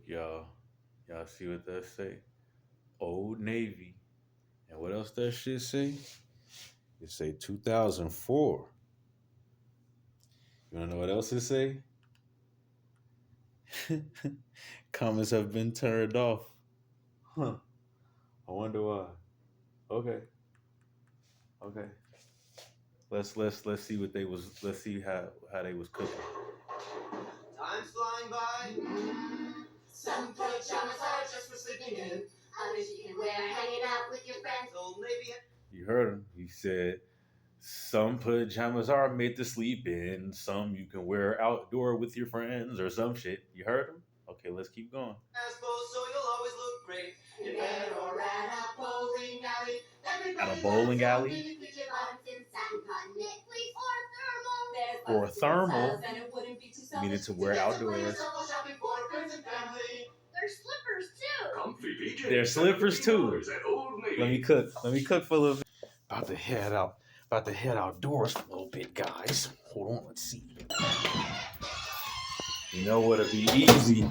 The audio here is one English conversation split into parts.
Y'all see what that say? Old Navy. And what else that shit say? It say 2004. You wanna know what else it say? Comments have been turned off. Huh. I wonder why. Okay. Okay. Let's see what they was let's see how they was cooking. Time's flying by. Some pajamas are just for sleeping in. Others you can wear hanging out with your friends. Old Navy. You heard him. He said some pajamas are made to sleep in. Some you can wear outdoor with your friends or some shit. You heard him? Okay, let's keep going. I suppose so you'll always look great. In bed or at a bowling alley. At a bowling alley? Or thermal. Meaning to wear outdoors. They're slippers too. Comfy PJs. They're slippers too. Let me cook. Let me cook for a little bit. About to head out. About to head outdoors for a little bit, guys. Hold on, let's see. You know what'd be easy?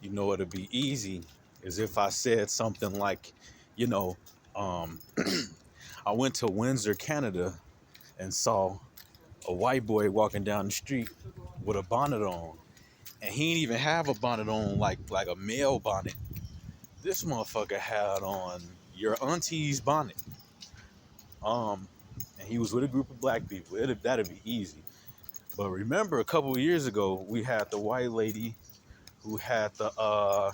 You know what'd be easy is if I said something like, you know, um, I went to Windsor, Canada, and saw a white boy walking down the street with a bonnet on, and he didn't even have a bonnet on like a male bonnet. This motherfucker had on your auntie's bonnet. And he was with a group of black people. That'd be easy. But remember, a couple of years ago, we had the white lady who had the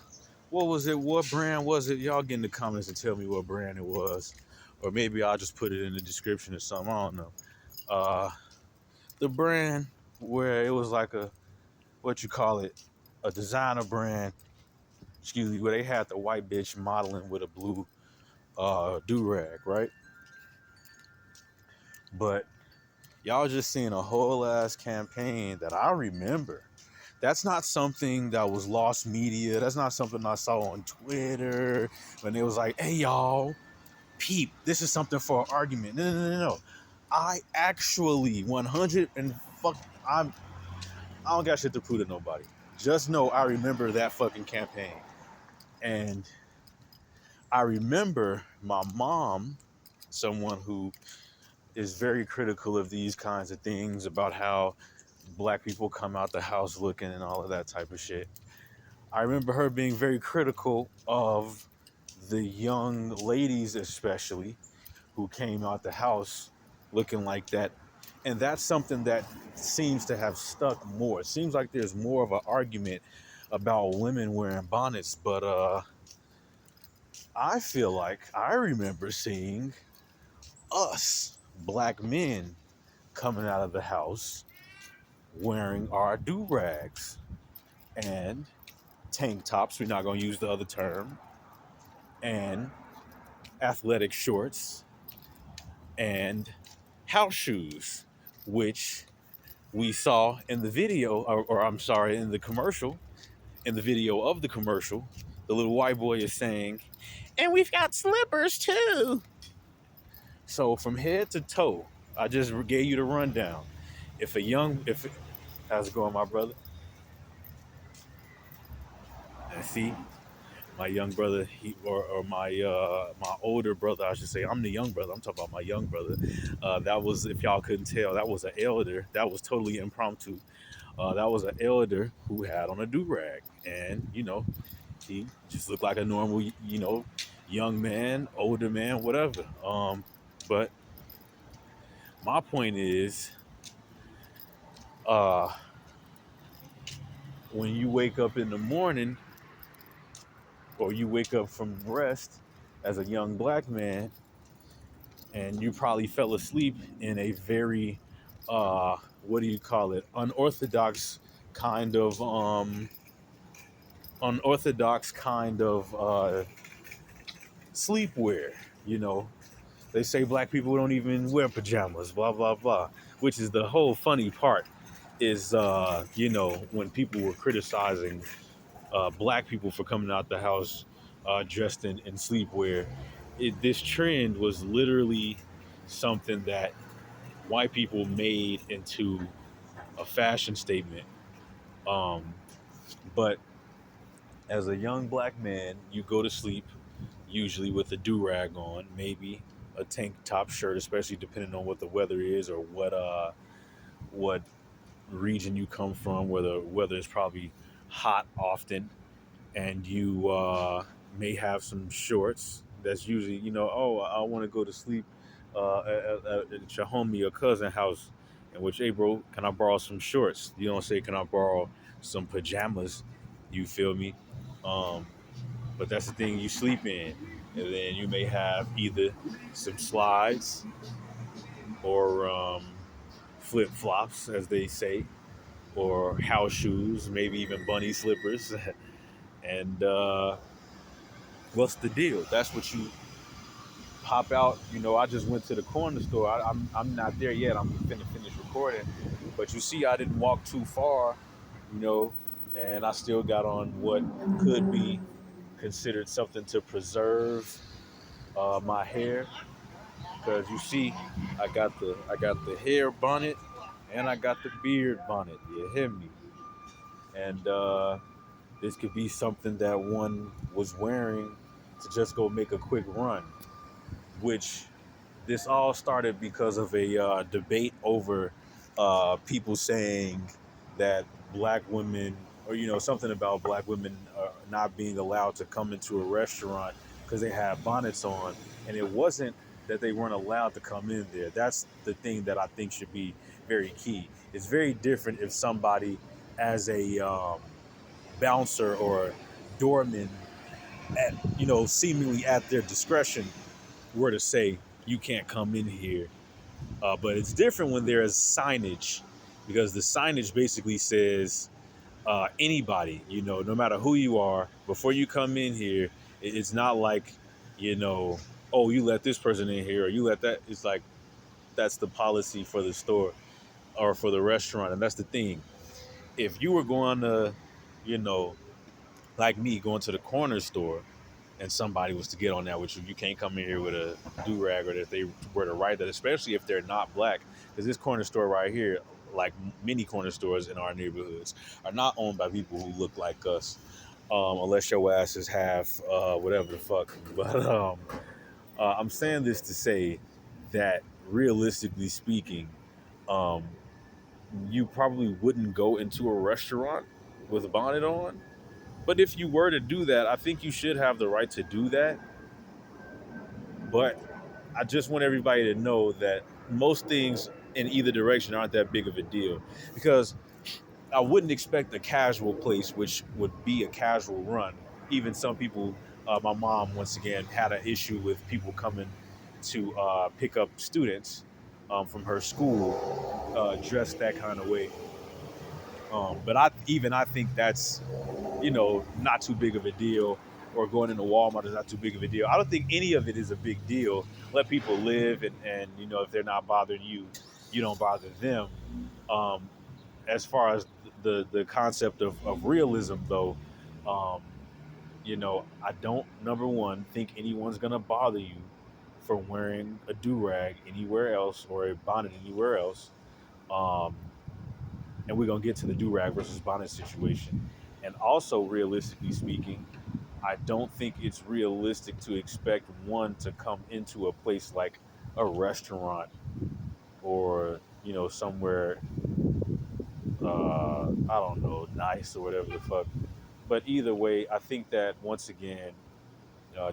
what was it? What brand was it? Y'all get in the comments and tell me what brand it was, or maybe I'll just put it in the description or something. I don't know. The brand where it was like a what you call it, a designer brand. Excuse me, where they had the white bitch modeling with a blue do rag, right? But y'all just seen a whole ass campaign that I remember. That's not something that was lost media. That's not something I saw on Twitter when it was like, hey y'all, peep, this is something for an argument. No. I actually 100 and fuck I don't got shit to prove to nobody. Just know I remember that fucking campaign. And I remember my mom, someone who is very critical of these kinds of things about how black people come out the house looking and all of that type of shit. I remember her being very critical of the young ladies, especially, who came out the house looking like that. And that's something that seems to have stuck more. It seems like there's more of an argument about women wearing bonnets, but I feel like I remember seeing us black men coming out of the house wearing our do-rags and tank tops, we're not going to use the other term, and athletic shorts and house shoes, which we saw in the video, or I'm sorry, in the commercial, in the video of the commercial, the little white boy is saying, and we've got slippers too. So from head to toe, I just gave you the rundown. How's it going, my brother? And see, my young brother, or my older brother, I should say. I'm the young brother. I'm talking about my young brother. That was, if y'all couldn't tell, that was an elder. That was totally impromptu. That was an elder who had on a do rag, and he just looked like a normal, young man, older man, whatever. But my point is, uh, when you wake up in the morning, or you wake up from rest as a young black man, and you probably fell asleep in a very what do you call it, unorthodox kind of sleepwear. They say black people don't even wear pajamas, blah blah blah, which is the whole funny part is when people were criticizing black people for coming out the house dressed in sleepwear. This trend was literally something that white people made into a fashion statement. Um, but As a young black man, you go to sleep usually with a do rag on, maybe a tank top shirt, especially depending on what the weather is or what region you come from, where the weather is probably hot often, and you may have some shorts. That's usually, oh, I want to go to sleep at your homie or cousin house. In which, hey, bro, can I borrow some shorts? You don't say, can I borrow some pajamas? You feel me? Um, but that's the thing you sleep in. And then you may have either some slides or flip flops, as they say, or house shoes, maybe even bunny slippers. And what's the deal? That's what you pop out. I just went to the corner store. I'm not there yet. I'm finna finish recording, but you see, I didn't walk too far, you know, and I still got on what could be considered something to preserve my hair, because you see, I got the hair bonnet and I got the beard bonnet. You hear me? And this could be something that one was wearing to just go make a quick run, which this all started because of a debate over people saying that black women, or something about black women not being allowed to come into a restaurant because they had bonnets on, and it wasn't that they weren't allowed to come in there. That's the thing that I think should be very key. It's very different if somebody, as a bouncer or doorman, at seemingly at their discretion, were to say you can't come in here. But it's different when there is signage, because the signage basically says anybody, no matter who you are, before you come in here, it's not like, oh, you let this person in here or you let that. It's like that's the policy for the store or for the restaurant. And that's the thing. If you were going to, you know, like me, going to the corner store, and somebody was to get on that with you, you can't come in here with a do rag, or if they were to write that, especially if they're not black, because this corner store right here, like many corner stores in our neighborhoods, are not owned by people who look like us, unless your asses have whatever the fuck. But I'm saying this to say that realistically speaking, um, you probably wouldn't go into a restaurant with a bonnet on. But if you were to do that, I think you should have the right to do that. But I just want everybody to know that most things in either direction aren't that big of a deal, because I wouldn't expect a casual place, which would be a casual run. Even some people, my mom once again had an issue with people coming to pick up students from her school dressed that kind of way. But I think that's not too big of a deal. Or going into Walmart is not too big of a deal. I don't think any of it is a big deal. Let people live, and if they're not bothering you, you don't bother them. Um, as far as the concept of realism, though, um, I don't, number one, think anyone's gonna bother you for wearing a do rag anywhere else or a bonnet anywhere else. Um, and we're gonna get to the do rag versus bonnet situation. And also, realistically speaking, I don't think it's realistic to expect one to come into a place like a restaurant or somewhere I don't know, nice or whatever the fuck. But either way, I think that once again,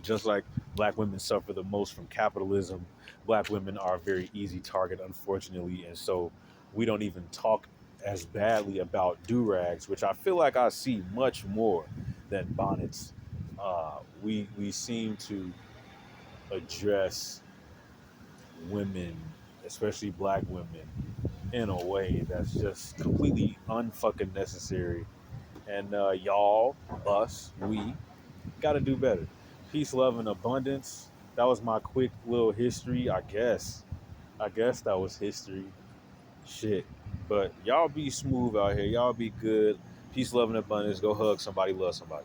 just like black women suffer the most from capitalism, black women are a very easy target, unfortunately, and so we don't even talk as badly about do rags, which I feel like I see much more than bonnets. We seem to address women, especially black women, in a way that's just completely unfucking necessary. And y'all, us, we got to do better. Peace, love, and abundance. That was my quick little history, I guess. I guess that was history. Shit. But y'all be smooth out here. Y'all be good. Peace, love, and abundance. Go hug somebody, love somebody.